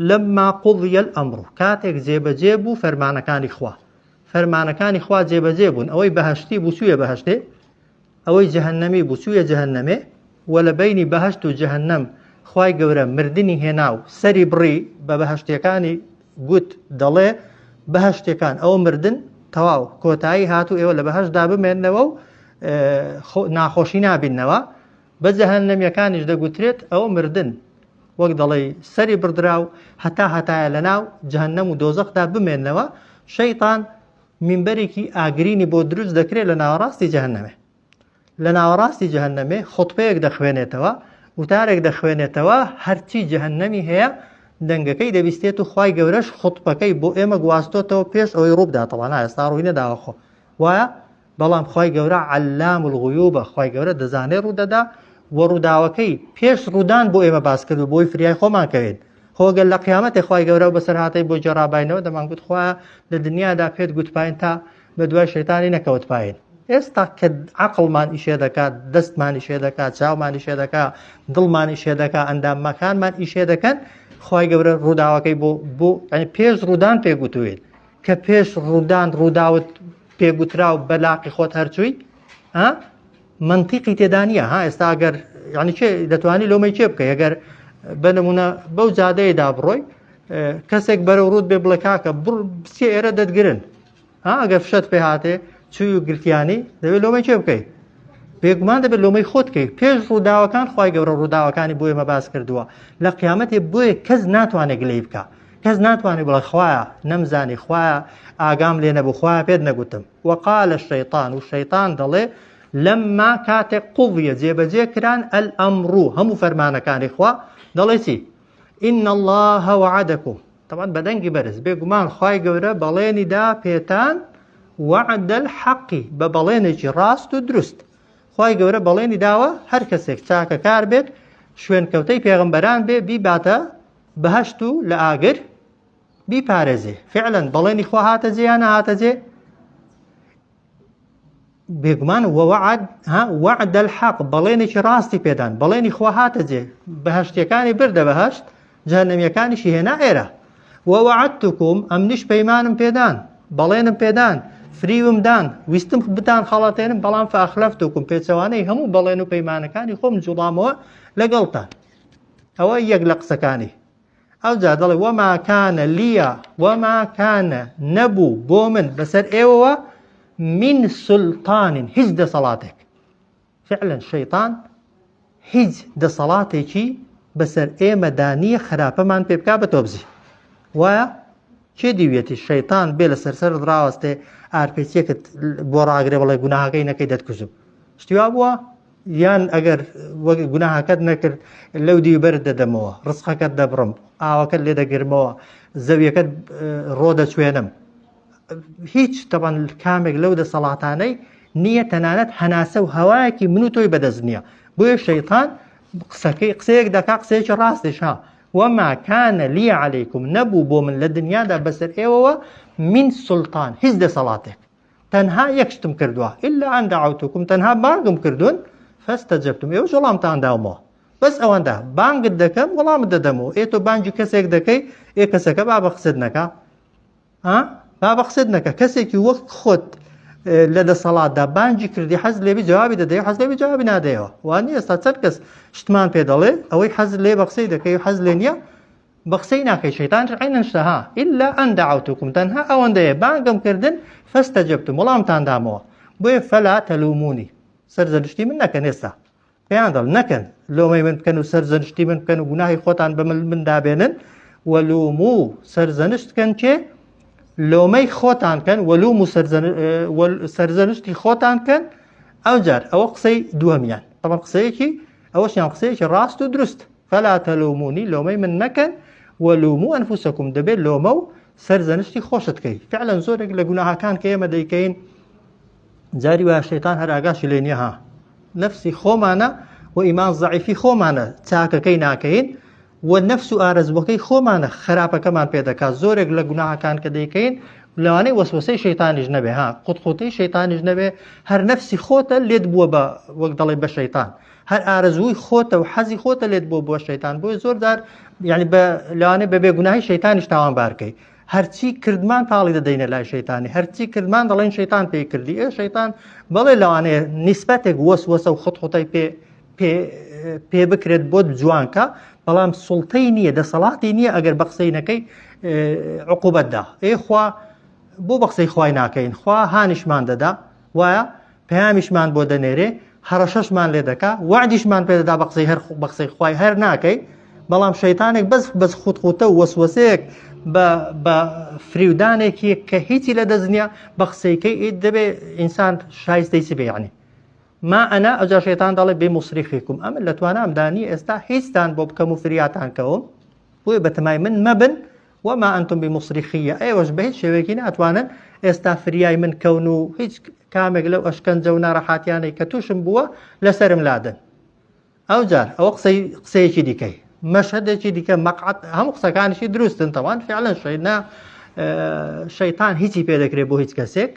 لەما قوضیە الئەمڕ کاتێک جێبەجێ بوو فەرمانەکانی خوا جێبەجێ بوون ئەوەی بەهەشتی بوو چوویە بەهەشتێ ئەوەی جەهەنەمی بوو چوویە جەهەنەمێ وە لە بەینی بەهەشت و جەهەنەم خوای گەورە مردنی هێنا و سەری بڕی بە بەهەشتەکانی گوت دەڵێ بەهەشتەکان ئەوە مردن تەواو کۆتایی هاتوو ئێوە لە بەهەشتدا بمێننەوە و ناخۆشی نابینەوە بە جەهەنەمیەکانیش دەگوترێت ئەوە مردن وەک دەڵێ سەری بردرا و هەتایە لە ناو جەهەنەم و دۆزەخدا بمێننەوە شەیطان مینبەرێکی ئاگرینی بۆ دروست دەکرێت لە ناوەڕاستی جەهەنەمێ لە ناوەڕاستی جەهەنەمێ خوتبەیەک دەخوێنێتەوە وتارێک دەخوێنێتەوە هەرچی جەهەنەمی هەیە دەنگەکەی دەبیستێت و خوای گەورەش خوتبەکەی بۆ ئێمە گواستۆتەوە پێش ئەوەی ڕووبداتەوە ئێستا ڕووی نەداوەخۆ وایە بەڵام خوای گەورە عەلام الغویوبە خوای گەورە دەزانێت ڕوودەدا و ڕووداوەکەی پێش ڕوودان بۆ ئێمە باس کرد و بۆی فریای خۆمان کەوێت خۆگەل لە قیامەتێ خوای گەورە بەسەر هاتەی بۆ جێڕاباینەوە دەمانگوت خوایە لە دنیادا پێت گوتپاین تا بە دوای شەیتانی نەکەوت پاین ئێستا کە عەقڵمان ئیشێ دەکات، دەستمان ئیشێ دەکات، چاومان ئیشێ دەکات، دڵمان ئیشێ دەکات، ئەندامەکانمان ئیشێ دەکەن، خی گەورە ڕووداوەکەی بۆ پێش ڕوودان پێگوتوێت کە پێش ڕوودان ڕووداوت پێگوترا و بەلاقی خۆت هەرچووی منتیقی تێدا نییە. ئێستا ئەگەر یعنی چێ دەتوانانی لۆمەی چێ بکەی ئەگەر بەنمونە بەو جادەیەدا بڕۆی کەسێک بەرەو ڕوود بێ بڵێ کاکە بچێ ئێرە دەتگرن ئەگەر فشت پێ هاتێ چوی و گرتیانی دەبێت لۆمەی چێ بکەی بێگومان دەبێت لۆمەی خۆت بکەی پێش ڕووداوەکان خی گەورە ڕووداوەکانی بۆ ئێمە باس کردووە لە قیامەتێ بۆیە کەس ناتوانێت گلەی بکە کەس ناتوانێت بڵێ خوایە نەمزانی خوایە ئاگام لێ نەبوو خوایە پێت نەگوتم وقال الشەیطان و شەیطان دەڵێ لەمما کاتێک قوڤیە جێبەجێ کران ئەلئەمڕوو هەموو فەرمانەکانی خوا دەڵێ چی ئین الله وعدەکم طبعا بەدەنگی بەرز بێگومان خی گەورە بەڵێنی دا پێتان وعد الحەقی بە بەڵێنێکی ڕاست و دروست خی گەورە بەڵێنی داوە هەر کەسێک چاکە کار بێت شوێن کەوتەی پێغەمبەران بێ بیباتە بەهەشت و لە ئاگر بیپارێزێ فعلەن بەڵێنی خوا هاتە جێ یان نەهاتە جێ بێگومان وعد الحەق بەڵێنێکی ڕاستی پێدان بەڵێنی خوا هاتە جێ بەهەشتیەکانی بردە بەهەشت جەهەنەمیەکانیشی هێنا ئێرە ووعدتکم ئەمنیش پەیمانم پێدان بەڵێنم پێدان فریوم دان ویستم بتان خەڵەتێنم بەڵام فەئەخلەفتکم پێچەوانەی هەموو بەڵێن و پەیمانەکانی خۆم جوڵامەوە لەگەڵتان ئەوە یەک لە قسەکانی ئەوجا دەڵێ وەما کانە لیە وەما کانە نەبوو بۆ من بەسەر ئێوەوە من سولتانین هیچ دەسەڵاتێک فعلا شەیطان هیچ دەسەڵاتێکی بەسەر ئێمەدا نییە خراپەمان پێ بکا بە تۆبزی وایە چێ دیوێتی شەیطان بێ لە سەرسەرت ڕاوەستێ ئارپێچێکت بۆ ڕاگرێ بڵێ گوناهەکەی نەکەی دەتکوژم شتیوا بووە یان ئەگەر گوناهەکەت نەکرد لەو دیوبەرت دەدەمەوە ڕزقەکەت دەبڕم ئاوەکەت لێ دەگرمەوە زەویەکەت ڕۆ دەچوێنم هیچ تەبەن کامێک لەو دەسەڵاتانەی نییە تەنانەت هەناسە و هەوایەکی من و تۆی بەدەست نییە بۆیە شەیطان قسەیەک دەکا قسەیەکی ڕاستیش وما كان لي عليكم نبو بو من لدنيادا بسر ايوه من سلطان هیچ دەسەڵاتێک تەنها یەکشتم کردووە إلا أن دعوتكم تەنها بانگم کردوون فاستجبتم ئێوە وەڵامتان داومەوە بەس ئەوەندە بانگت دەکەم وەڵامت دەدەمەوە ئێتۆ بانگی کەسێک دەکەی کەسەکە با بە قسەت نەکا با بە قسەت نەکە کەسێکی وەک خۆت لە دەسەڵاتدا بانگی کردی حەز لێبی جوابی دەدەی حەز لێبی جوابی نادەیەوە وانی ئێستا چەند کەس شتمان پێ دەڵێ ئەوەی حەز لێ بە قسەی دەکەی حەز لێ نییە بە قسەی ناکەی شەیطان عینەن شتەها إلا أن دعوتكم تەنها ئەوەندەیە بانگم کردن فاستجبتم وەڵامتان دامەوە بۆیە فەلا تەلومونی سەرزەنشتی من نەکەن ئێستا پێیان دەڵ نەکەن لۆمەی من بکەن و سەرزەنشتی من بکەن و گوناهی خۆتان بە من دابێنن وەلومو سەرزەنشت کەن چێ لۆمەی خۆتان کەن وەلوم و سەرزەنشتی خۆتان کەن ئەوجار ئەوە قسەی دووەمیان طبعا قسەیەکی ئەوەشیان قسەیەکی ڕاست و دروست فەلا تەلومونی لۆمەی من نەکەن وەلومو ئەنفوسەکم دەبێت لۆمە و سەرزەنشتی خۆشت کەی فعلا زۆرێک لە گوناهەکان کە ئێمە دەیکەین جاری وایە شەیطان هەر ئاگاشی لێ نییە نەفسی خۆمانە و ئیمان زەعیفی خۆمانە چاکەکەی ناکەین و نەفس و ئارەزوەکەی خۆمانە خراپەکەمان پێ دەکات زۆرێک لە گوناهەکان کە دەیکەین لەوانەی وەسوەسەی شەیطانیش نەبێ قوتقوتەی شەیطانیش نەبێ هەر نەفسی خۆتە لێت بووە بە وەک دەڵێ بە شەیطان هەر ئارەزووی خۆتە و حەزی خۆتە لێت بۆ شەیطان بۆیە زۆردار یعنی لەوانەیە بە بێگوناهی شەیطانیش تاوانبارکەی هەرچی کردمان پاڵی دەدەینە لای شەیطانی هەرچی کردمان دەڵێن شەیطان پێی کردی شەیطان بەڵێ لەوانەیە نیسبەتێک وەسوەسە و خۆتخۆتەی پێ بکرێت بۆت جوانکە بەڵام سوڵتەی نییە دەسەڵاتی نییە ئەگەر بە قسەینەکەی عقوبەتدا خوا بۆ بە قسەی خوای ناکەین خوا هانیشمان دەدا وایە پەیامیشمان بۆ دەنێرێ هەڕەشەشمان لێ دەکا وعدیشمان پێدەدا بە قسەی خوای هەر ناکەی بەڵام شەیطانێک بەس خوتخوتە و وەسوەسەیەک بە فریودانێکی کە هیچی لە دەست نییە بە قسەیکەی دەبێ ئینسان شایستەی چ بێ یعنی ما ئەنا ئەجا شەیطان دەڵێ بمصرخیکم ئەمن لە توانامدانی ئێستا هیچتان بۆ بکەم و فریاتان کەوم بۆیە بەتەمای من مەبن وما ئەنتم بمصرخیە ئێوەش بە هیچ شێوەیەکی ناتوانن ئێستا فریای من کەون و هیچ کامێک لەو ئەشکەنجە و ناڕەحاتیانەی کە تووشم بووە لەسرم لادن ئەوجار ئەوە قسەیەکی دیکەی مەشهدێکی دیکە مەقعەت هەموو قسەکانیشی دروستن تەوان فعلا شەیطان هیچی پێ دەکرێت بۆ هیچ کەسێک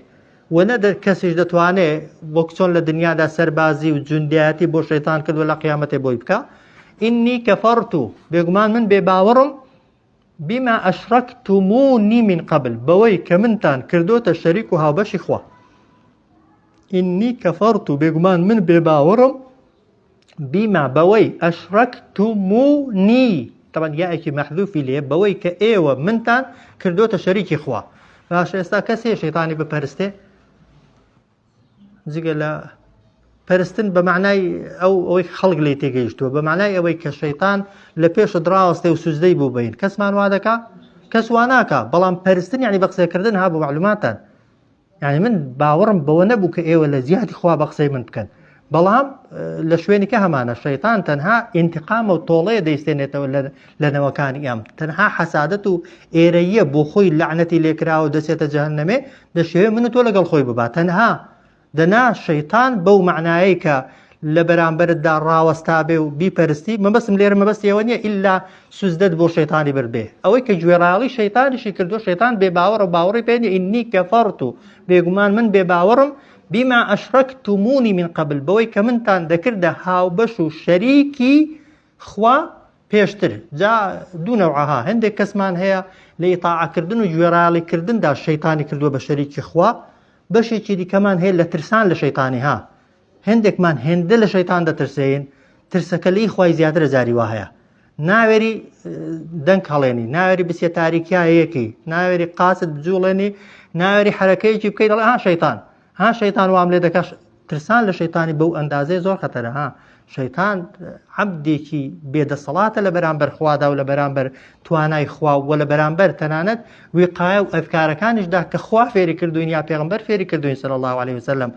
و نەدە کەسیش دەتوانێت وەک چۆن لە دنیادا سەربازی و جوندیاتی بۆ شەیتان کردو لە قیامەتێ بۆی بکە ئینی کەفەرتو بێگومان من بێباوەڕم بما ئەشرەکتمونی من قبل بەوەی کە منتان کردوتە شەریک و هاوبەشی خوا ئینی کەفەرتو بێگومان من بێباوەڕم بما بەوەی ئەشرەکتمونی طبعا یاێکی مەحذوفی لێ بەوەی کە ئێوە منتان کردوتە شەریکی خوا باش ئێستا کەسێ شەیتانی بپەرستێ جگە لە پەرستن بە معنای ئەوەی خەڵک لێ تێگەیشتووە بە معنای ئەوەی کە شەیتان لە پێشە دراوەستێ و سوزدەی بوو بین کەسمان وا دەکا کەس وا ناکە بەڵام پەرستن یعنی بە قسەکردن ها بۆ معلوماتان یعنی من باوەڕم بەوە نەبوو کە ئێوە لە زیادی خوا بە قسەی من بکەن بەڵام لە شوێنێکە هەمانە شەیتان تەنها ئینتقامە و تۆڵەیە دەیستێنێتەوە لە نەوەکانی ئەم تەنها حەسادەت و ئێرەیە بۆ خۆی لەعنەتی لێکراوە و دەچێتە جەهەنەمێ دەشێوێ من و تۆ لەگەڵ خۆی ببات تەنها دەنا شەیتان بەو معنایەی کە لە بەرامبەرتدا ڕاوەستا بێ و بیپەرستی مەبەستم لێرە مەبەستیەوە نییە ئیلا سوزدەت بۆ شەیتانی بردبێ ئەوەی کە گوێڕاڵی شەیتانیشی کردو شەیتان بێباوەڕ و باوەڕی پێ نییە ئینی کەفەرت و بێگومان من بێباوەڕم بما ئەشرەکتمونی من قبل بەوەی کە منتان دەکردە هاوبەش و شەریکی خوا پێشتر جا دوو نەوعەها هەندێک کەسمان هەیە لە ئیتاعەکردن و گوێڕاڵیکردندا شەیتانی کردووە بە شەریکی خوا بەشێکی دیکەمان هەیە لە ترسان لە شەیتانی ها هەندێکمان هێندە لە شەیتان دەترسێن ترسەکە لی خوای زیاترە جاری وا هەیە ناوێری دەنگ هەڵێنی ناوێری بچێ تاریکیایەکی ناوێری قاست بجوڵێنی ناوێری حرەکەیەکی بکەیت دەڵێ ها شەیتان وام لێ دەکەش ترسان لە شەیتانی بەو ئەندازەیە زۆر خەتەرە ها شەیتان عەبدێکی بێدەسەڵاتە لە بەرامبەر خوادا و لە بەرامبەر توانای خوا و لە بەرامبەر تەنانەت ویقایە و ئەفکارەکانیشدا کە خوا فێری کردوین یا پێغەمبەر فێری کردوین صلی الله عليه وسلم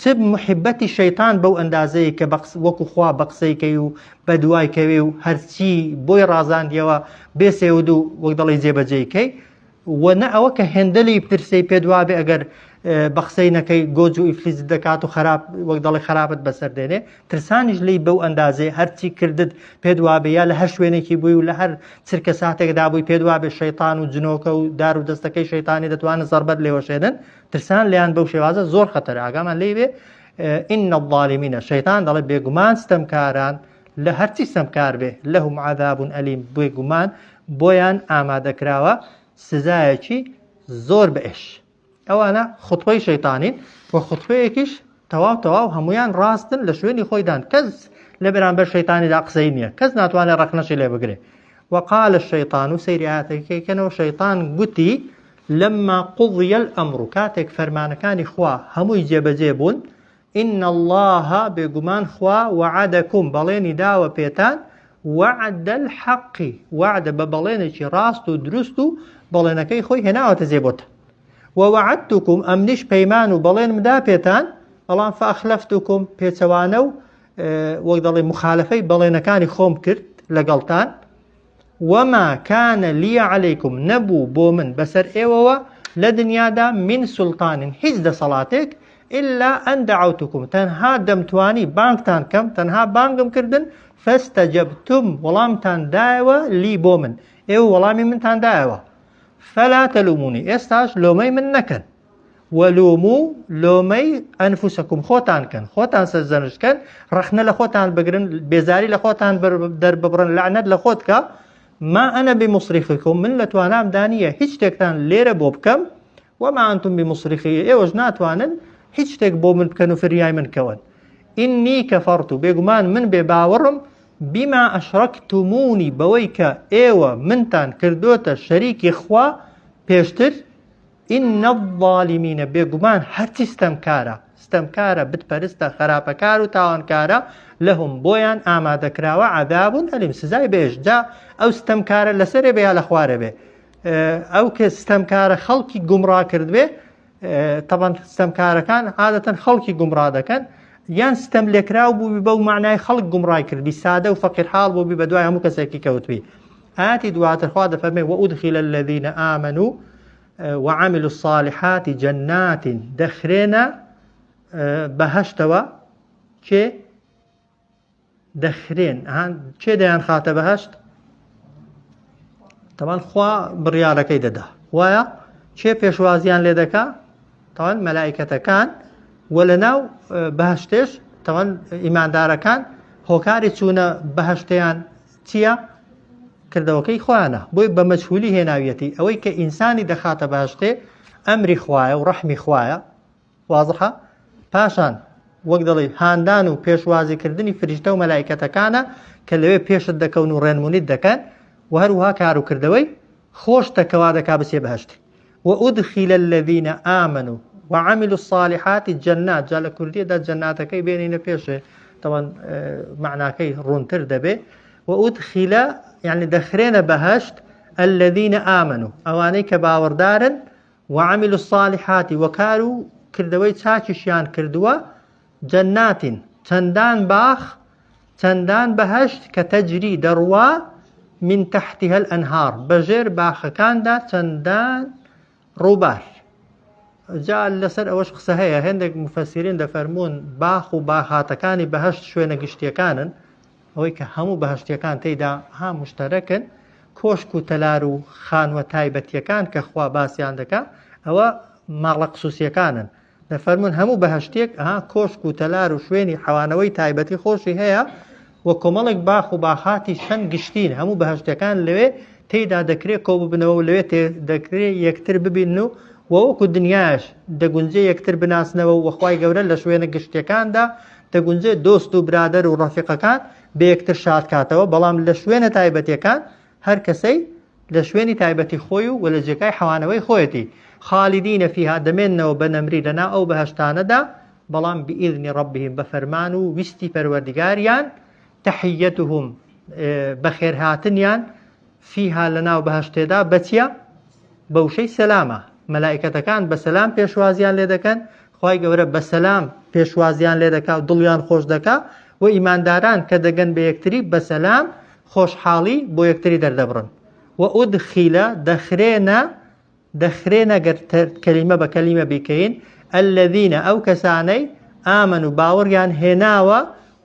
چ محبەتی شەیتان بەو ئەندازەیە کە وەکو خوا بە قسەیکەی و بە دوای کەوێ و هەرچی بۆی ڕازاندیەوە بێسێود و وەک دەڵی جێبەجێیکەی و نە ئەوە کە هێندەلی پرسەی پێدوابێ ئەگەر بە قسەی نەکەی گۆج و ئیفلیس دەکات و خراپ وەک دەڵی خراپت بەسەر دێنێ ترسانیش لی بەو ئەندازێ هەرچی کردت پێدوابێ یا لە هەر شوێنێکی بووی و لە هەر چرکە ساتێکدا بووی پێدوابێ شەیتان و جنۆکە و دار و دەستەکەی شەیتانی دەتوانن زەربەت لێوەشێنن ترسان لیان بەو شێوازە زۆر خەتەرە ئاگامان لێ بێ ئین الظالمینە شەیتان دەڵێ بێگومان ستەمکاران لە هەرچی ستەمکار بێ لەهم عەذاب ئەلیم بێگومان بۆیان ئامادەکراوە سزایەکی زۆر بەئش ئەوانە خوتبەی شەیتانین و خوتبەیەکیش تەواو هەمویان ڕاستن لە شوێنی خۆیدان کەس لە بەرامبەر شەیتانیدا قسەی نییە کەس ناتوانێت ڕەخنەشی لێ بگرێ وقال الشەیطان و سەیری ئاەتەکەیکەنەوە شەیتان گوتی لما قضي الأمر كاتك فرمانكاني خوا هموي جبجي بون إن الله بقمان خوا وعدكم بليني داوة بيتان وعد الحق وعد ببليني راستو درستو بلينكي خوي هنا وتزيبوت ووعدتكم أمنش بيمان بلين مدا بيتان بلان فأخلفتكم بيتوانو وقدالي مخالفي بلينكاني خوم كرت لقلتان وما كان لي عليكم نبو بومن بسر ايوه لدنيا دا من سلطان حزد صلاتك إلا أن دعوتكم تنها دمتواني بانكتان كم تنها بانكم كردن فاستجبتم ولامتان دايوة لي بومن ايوه ولامي من تان دايوة فلا تلوموني استاش لومي من نكن ولومو لومي أنفسكم خوتان كن خوتان سزنش كن رخنا لخوتان بقرن بيزاري لخوتان در ببرن لعنت لخوتك ما أنا بمصرخكم من لتوانام دانية هيش تكتان ليرة بوبكم وما أنتم بمصرخي إيوج ناتوانن هيش تك بو من بكنو في الرياي من كون إني كفرت بيقمان من بباورم بما أشركتموني بويكا إيوة منتان كردوتا شريك إخوة بيشتر إن الظالمين بيقمان حتى استمكارا بتبرستا خرابكارو تاوانكارا لهم بويان آمادكراوا عذاب أليم سزاي بيش جا أو استمكارا لسري بيا لخواري بي أو كاستمكارا خلقي قمرا كرد بي طبعا استمكارا كان عادة خلقي قمرا دا كان يان استملكراو بو بو معناي خلق قمرا كرد بي سادة وفقير حال بو بدواي همو كساكي كوت بي آتي دوات الخوادة فرمي وأدخل الذين آمنوا وعملوا الصالحات جنات دخرنا بەهەشتەوە کێ دەخرێن کێ دەیان خاتە بەهەشت تەمان خوا بڕیارەکەی دەدا وایە کێ پێشوازیان لێ دەکا طبعا ملائكة كان ولناو بهشتش طبعا إيمان دار كان هوكاري چوونە بەهەشتیان چییە؟ کردەوەکەی خۆیانە بۆی بە مەجهولی هێناویەتی ئەوەی کە ئینسانی دەخاتە بەهەشتێ ئەمری خوایە و ڕەحمی خوایە وازحە پاشان وەک دەڵێ هاندان و پێشوازیکردنی فریشتە و مەلایکەتەکانە کە لەوێ پێشت دەکەون و ڕێنمونیت دەکەن و هەروها کاروکردەوەی خۆش دەکەوا دەکا بچێ بەهەشت وأدخل الذين آمنوا وعملوا الصالحات جنات جا لە کوردیەدا جەناتەکەی بێنینە پێشێ طبعا معناكي رونتر دبي وأدخل يعني دخرين بهشت الذين آمنوا أواني كباوردارن وعملوا الصالحات وكانوا كردوي تاكشيان كردوا جنات تندان باخ تندان بهشت كتجري دروا من تحتها الأنهار بجر باخ كان دا تندان روبار جاء لسر أوش قصهية هندك مفسرين دفرمون باخ و باخاتكاني بهشت شوية نقشتيكانن ويك همو بهشتيكان تيدا ها مشتركن كوشكو تلارو خان وتايبتيكان كخوا باسيان دكا أو مغلق سوسيكانن دفرمون همو بهشتيك ها كوشكو تلارو شويني حوانوي تايبتي خوشي هيا وكمالك باخ و باخاتي شن قشتين همو بهشتيكان لوي تيدا دكري كوب بنو لوي دكري يكتر ببينو وەکو دنیاش دەگونجێ یەکتر بناسنەوە و وەخوای گەورە لە شوێنە گشتەکاندا دەگونجێ دۆست و برادەر و ڕەفیقەکان بە یەکتر شاد کاتەوە بەڵام لە شوێنە تایبەتیەکان هەر کەسەی لە شوێنی تایبەتی خۆی و لە جێگای حەوانەوەی خۆیەتی خالیدینە فیها دەمێننەوە بە نەمری لەنا ئەو بەهەشتانەدا بەڵام بئیذنی ڕەبیهم بە فەرمان و ویستی پەروەردیگاریان تەحیەتهم بەخێرهاتنیان فیها لەناو بەهەشتێدا بەچیە بەوشەی سەلامە مەلائکەتەکان بە سەلام پێشوازیان لێ دەکەن خوای گەورە بە سەلام پێشوازیان لێ دەکا و دڵیان خۆش دەکا و ئیمانداران کە دەگەن بە یەکتری بە سەلام خۆشحاڵی بۆ یەکتری دەردەبڕن و ئودخیلە دەخرێنە گەر کەلیمە بە کەلیمە بیکەین الذینە ئەو کەسانەی ئامن و باوەڕیان هێناوە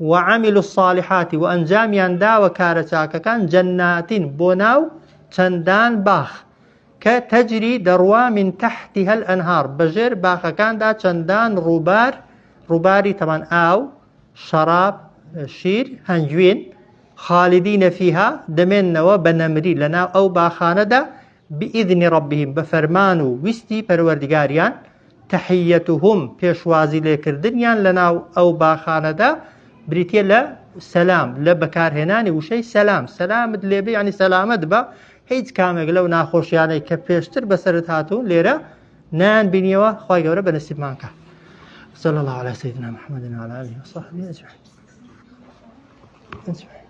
وعملوا الصالحات وأنجامیان داوە کارە چاکەکان جەناتین بۆ ناو چەندان باخ كتجري دروا من تحتها الأنهار بجر باخكان دا چندان روباري طبعا آو شراب شير هنجوين خالدين فيها دمين نوا بنمري لنا أو باخانة دا بإذن ربهم بفرمانو وستي پروردگاريان تحيتهم پیشوازي لكردنيان لنا أو باخانة دا بريتيا لا سلام لا بكار هناني وشي سلام لبي يعني سلامت با هیچ کامێک لەو ناخۆشیانەی کە پێشتر بەسەرت هاتوون لێرە نان بینیەوە خوای گەورە بەنسیبمان کە صلی الله علی سیدنا محمد وعلى آله وصحبه أجمعين